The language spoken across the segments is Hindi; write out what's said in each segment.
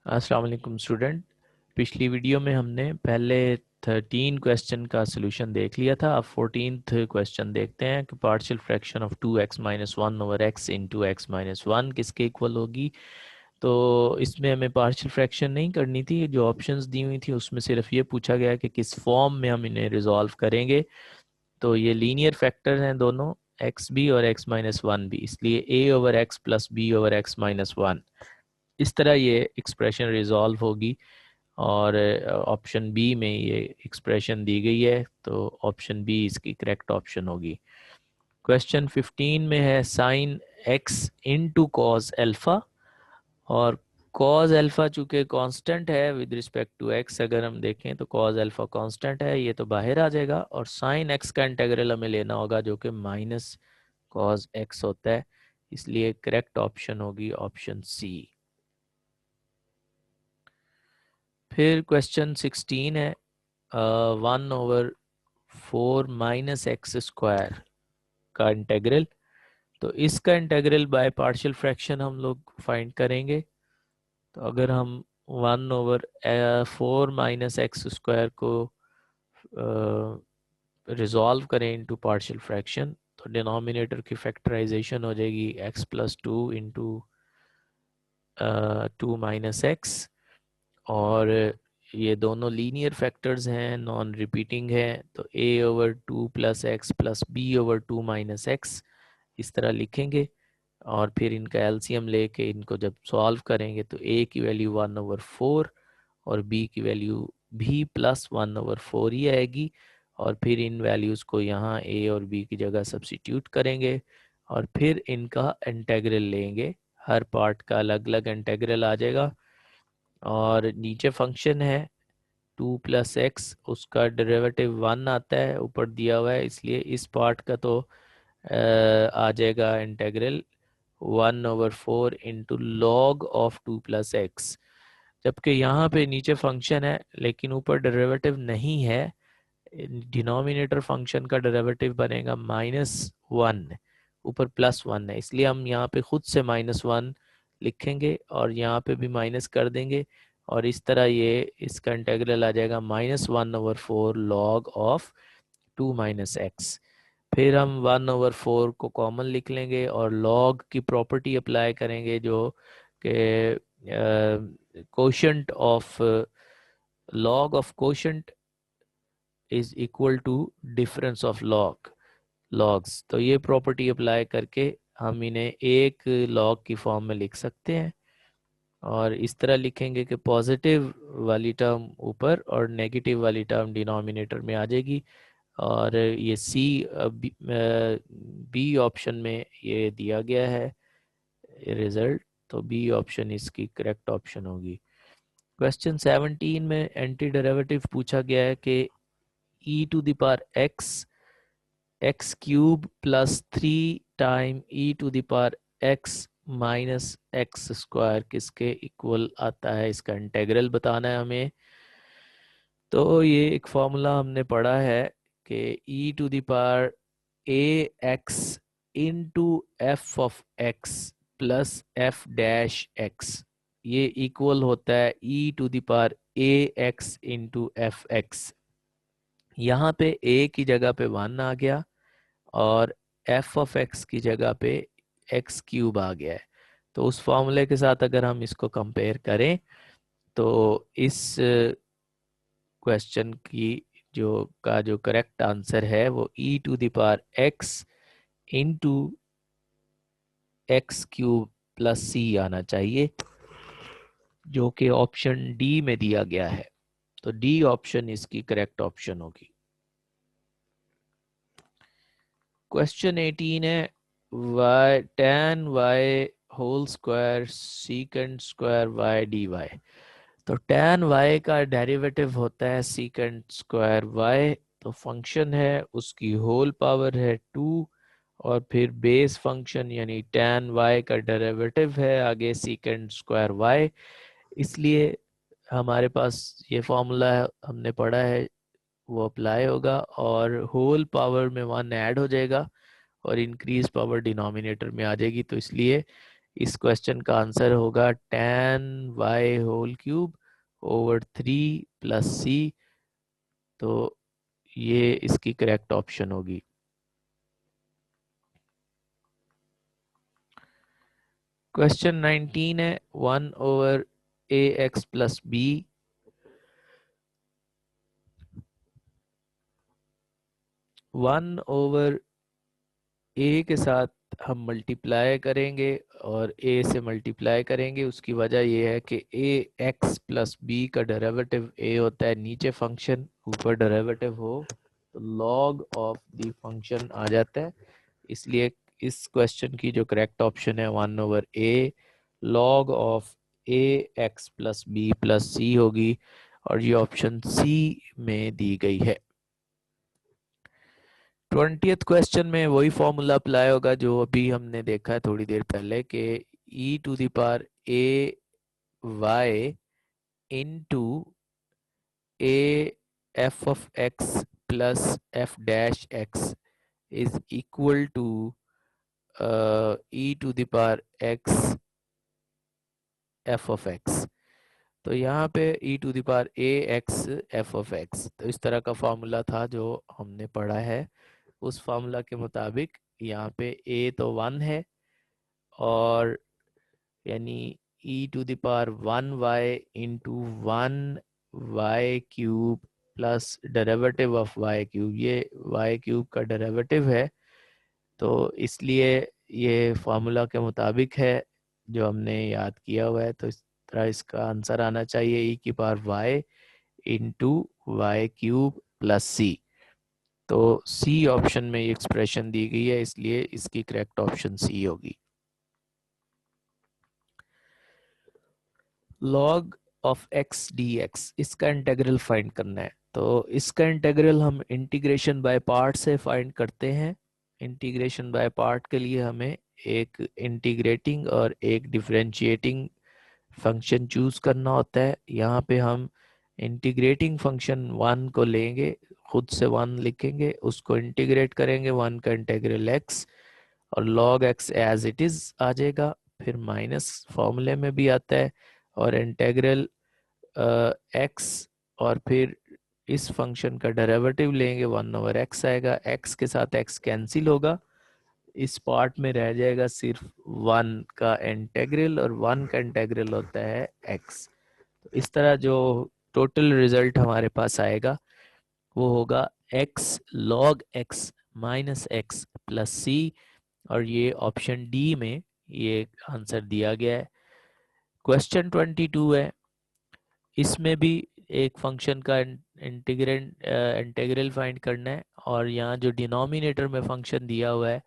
अस्सलाम वालेकुम स्टूडेंट। पिछली वीडियो में हमने पहले 13 क्वेश्चन का सलूशन देख लिया था। अब 14th क्वेश्चन देखते हैं कि partial fraction of 2x-1 over x into x-1 किसके इक्वल होगी। तो इसमें हमें पार्शियल फ्रैक्शन नहीं करनी थी, जो ऑप्शंस दी हुई थी उसमें सिर्फ ये पूछा गया कि किस फॉर्म में हम इन्हें रिजॉल्व करेंगे। तो ये लीनियर फैक्टर हैं दोनों, एक्स बी और x-1 भी, इसलिए a over x plus b over x-1 इस तरह ये एक्सप्रेशन रिजॉल्व होगी। और ऑप्शन बी में ये एक्सप्रेशन दी गई है, तो ऑप्शन बी इसकी करेक्ट ऑप्शन होगी। क्वेश्चन 15 में है sine x into cos alpha, और कॉज एल्फा चूंकि कांस्टेंट है विद रिस्पेक्ट टू एक्स, अगर हम देखें तो कॉज एल्फा कांस्टेंट है, ये तो बाहर आ जाएगा। और साइन एक्स का इंटेग्रल हमें लेना होगा जो कि माइनस कॉज एक्स होता है, इसलिए करेक्ट ऑप्शन होगी ऑप्शन सी। फिर क्वेश्चन 16 है 1/4 माइनस एक्स स्क्वायर का इंटेग्रल। तो इसका इंटेग्रल बाय पार्शियल फ्रैक्शन हम लोग फाइंड करेंगे। तो अगर हम 1/4 माइनस एक्स स्क्वायर को रिजॉल्व करें इनटू पार्शियल फ्रैक्शन, तो डिनोमिनेटर की फैक्टराइजेशन हो जाएगी x plus 2 into 2 minus x. और ये दोनों लीनियर फैक्टर्स हैं, नॉन रिपीटिंग है, तो a over 2 plus x plus b over 2 minus x इस तरह लिखेंगे। और फिर इनका एलसीएम लेके इनको जब सॉल्व करेंगे तो a की वैल्यू 1/4 और b की वैल्यू भी प्लस 1/4 ही आएगी। और फिर इन वैल्यूज़ को यहाँ a और b की जगह सब्सिट्यूट करेंगे और फिर इनका इंटेग्रल लेंगे, हर पार्ट का अलग अलग इंटेग्रल आ जाएगा। और नीचे फंक्शन है 2 प्लस एक्स, उसका डेरिवेटिव 1 आता है, ऊपर दिया हुआ है, इसलिए इस पार्ट का तो आ जाएगा integral 1/4 into log of 2 plus x. जबकि यहाँ पे नीचे फंक्शन है लेकिन ऊपर डेरिवेटिव नहीं है, डिनोमिनेटर फंक्शन का डेरिवेटिव बनेगा -1, ऊपर +1 है, इसलिए हम यहाँ पे खुद से -1 लिखेंगे और यहाँ पे भी माइनस कर देंगे। और इस तरह ये इसका इंटेग्रल आ जाएगा -1/4 लॉग ऑफ 2 माइनस एक्स। फिर हम 1/4 को कॉमन लिख लेंगे और लॉग की प्रॉपर्टी अप्लाई करेंगे जो कि quotient of log of quotient is equal to difference of logs. तो ये प्रॉपर्टी अप्लाई करके हम इन्हें एक लॉग की फॉर्म में लिख सकते हैं। और इस तरह लिखेंगे कि पॉजिटिव वाली टर्म ऊपर और नेगेटिव वाली टर्म डिनोमिनेटर में आ जाएगी। और ये सी बी ऑप्शन में ये दिया गया है रिजल्ट, तो बी ऑप्शन इसकी करेक्ट ऑप्शन होगी। क्वेश्चन 17 में एंटी डेरिवेटिव पूछा गया है कि e to the power x cube plus 3 time e to the power x minus x square किसके इक्वल आता है, इसका इंटेग्रल बताना है हमें। तो ये एक फॉर्मूला हमने पढ़ा है कि e to the power a x into f of x plus f dash x, ये इक्वल होता है e to the power a x into f x. यहाँ पे a की जगह पे 1 आ गया और एफ ऑफ एक्स की जगह पे एक्स क्यूब आ गया है। तो उस फॉर्मूले के साथ अगर हम इसको कंपेयर करें तो इस क्वेश्चन की जो करेक्ट आंसर है वो e to the power x into x cube plus C आना चाहिए, जो कि ऑप्शन डी में दिया गया है। तो डी ऑप्शन इसकी करेक्ट ऑप्शन होगी। क्वेश्चन 18 है y tan y whole square secant square y dy। तो tan y का डेरिवेटिव होता है सीकेंड स्क्वायर y, तो फंक्शन है उसकी होल पावर है 2 और फिर बेस फंक्शन यानी tan y का डेरिवेटिव है आगे सीकेंड स्क्वायर y, इसलिए हमारे पास ये फॉर्मूला हमने पढ़ा है वो अप्लाई होगा और होल पावर में 1 ऐड हो जाएगा और इंक्रीज पावर डिनोमिनेटर में आ जाएगी, तो इसलिए इस क्वेश्चन का आंसर होगा tan y whole cube over 3 plus C. तो ये इसकी करेक्ट ऑप्शन होगी। क्वेश्चन 19 है 1 ओवर ए एक्स प्लस बी। 1 ओवर ए के साथ हम मल्टीप्लाई करेंगे और ए से मल्टीप्लाई करेंगे। उसकी वजह यह है कि ए एक्स प्लस बी का डेरिवेटिव ए होता है, नीचे फंक्शन ऊपर डेरिवेटिव हो तो लॉग ऑफ द फंक्शन आ जाता है। इसलिए इस क्वेश्चन की जो करेक्ट ऑप्शन है 1 over A log of A x plus B plus C होगी और ये ऑप्शन सी में दी गई है। 20th क्वेश्चन में वही फॉर्मूला अप्लाई होगा जो अभी हमने देखा है थोड़ी देर पहले कि e to the power a y into a f of x plus f dash x is equal to e to the power x f of x. तो यहाँ पे e to the power a x f of x, तो इस तरह का फॉर्मूला था जो हमने पढ़ा है। उस फॉर्मूला के मुताबिक यहाँ पे a तो 1 है और यानी e to the power 1y into 1y cube plus derivative of y cube, ये y क्यूब का डेरिवेटिव है तो इसलिए ये फार्मूला के मुताबिक है जो हमने याद किया हुआ है। तो इस तरह इसका आंसर आना चाहिए e की power y into y cube plus C. तो सी ऑप्शन में ये एक्सप्रेशन दी गई है इसलिए इसकी करेक्ट ऑप्शन सी होगी। log ऑफ x dx, इसका इंटीग्रल फाइंड करना है। तो इसका इंटीग्रल हम इंटीग्रेशन बाय पार्ट से फाइंड करते हैं। इंटीग्रेशन बाय पार्ट के लिए हमें एक इंटीग्रेटिंग और एक डिफरेंशिएटिंग फंक्शन चूज करना होता है। यहाँ पे हम इंटीग्रेटिंग फंक्शन 1 को लेंगे, खुद से 1 लिखेंगे, उसको इंटीग्रेट करेंगे 1 का इंटीग्रल x और log x as it is आ जाएगा। फिर माइनस फॉर्मूले में भी आता है और इंटीग्रल x और फिर इस फंक्शन का डेरिवेटिव लेंगे 1 ओवर x आएगा, x के साथ x कैंसिल होगा, इस पार्ट में रह जाएगा सिर्फ 1 का इंटीग्रल और 1 का इंटीग्रल होता है x। तो इस तरह जो टोटल रिजल्ट हमारे पास आएगा वो होगा x log x minus x plus C और ये ऑप्शन डी में ये आंसर दिया गया है। क्वेश्चन 22 है, इसमें भी एक फंक्शन का इंटीग्रल फाइंड करना है और यहाँ जो डिनोमिनेटर में फंक्शन दिया हुआ है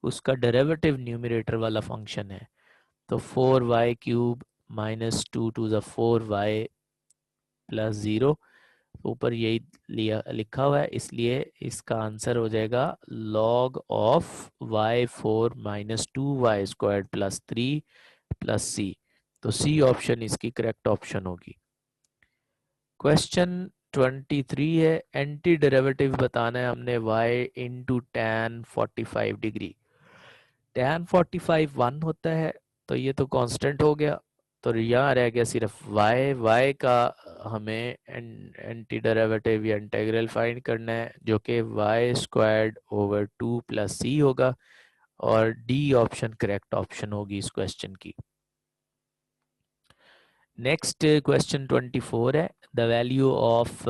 उसका डेरिवेटिव न्यूमरेटर वाला फंक्शन है। तो 4y cube minus 2 to the 4y plus 0, ऊपर यही लिखा हुआ है इसलिए इसका आंसर हो जाएगा log of y4 minus 2y squared plus 3 plus C. तो सी ऑप्शन इसकी करेक्ट ऑप्शन होगी। क्वेश्चन 23 है, एंटी डेरिवेटिव बताना है हमने y into tan 45 degree. tan 45 1 होता है तो ये तो कांस्टेंट हो गया, तो यहाँ रह गया सिर्फ y का हमें एंटी डेरिवेटिव या इंटीग्रल फाइंड करना है जो कि y स्क्वायर्ड ओवर 2 प्लस सी होगा और डी ऑप्शन करेक्ट ऑप्शन होगी इस क्वेश्चन की। नेक्स्ट क्वेश्चन 24 है, the value of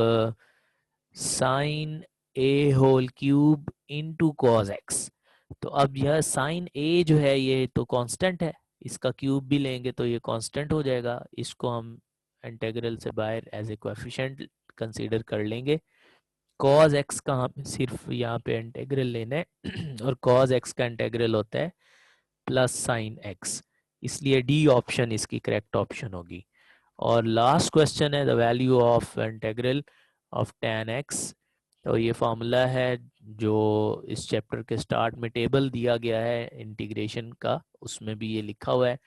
sine a whole cube into cos x. तो अब यह साइन ए जो है ये तो कांस्टेंट है, इसका क्यूब भी लेंगे तो ये कांस्टेंट हो जाएगा, इसको हम इंटीग्रल से बाहर एज ए कोएफिशिएंट कंसीडर कर लेंगे। कॉस एक्स का हम सिर्फ यहाँ पे इंटीग्रल लेना है और कॉस एक्स का इंटीग्रल होता है प्लस साइन एक्स, इसलिए डी ऑप्शन इसकी करेक्ट ऑप्शन होगी। और लास्ट क्वेश्चन है the value of integral of tan x। तो ये फॉर्मूला है जो इस चैप्टर के स्टार्ट में टेबल दिया गया है इंटीग्रेशन का, उसमें भी ये लिखा हुआ है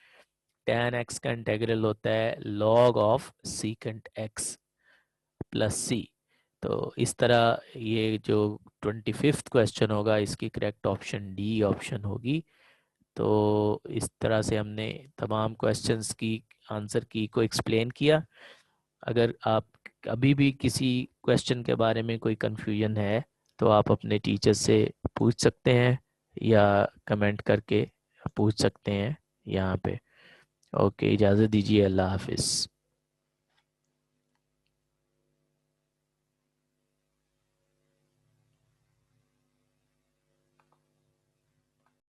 tan x का इंटीग्रल होता है log of secant x plus C. तो इस तरह ये जो 25th क्वेश्चन होगा इसकी करेक्ट ऑप्शन डी ऑप्शन होगी। तो इस तरह से हमने तमाम क्वेश्चंस की आंसर की को एक्सप्लेन किया। अगर आप अभी भी किसी क्वेश्चन के बारे में कोई कंफ्यूजन है तो आप अपने टीचर से पूछ सकते हैं या कमेंट करके पूछ सकते हैं यहाँ पे। ओके, इजाज़त दीजिए, अल्लाह हाफिज़।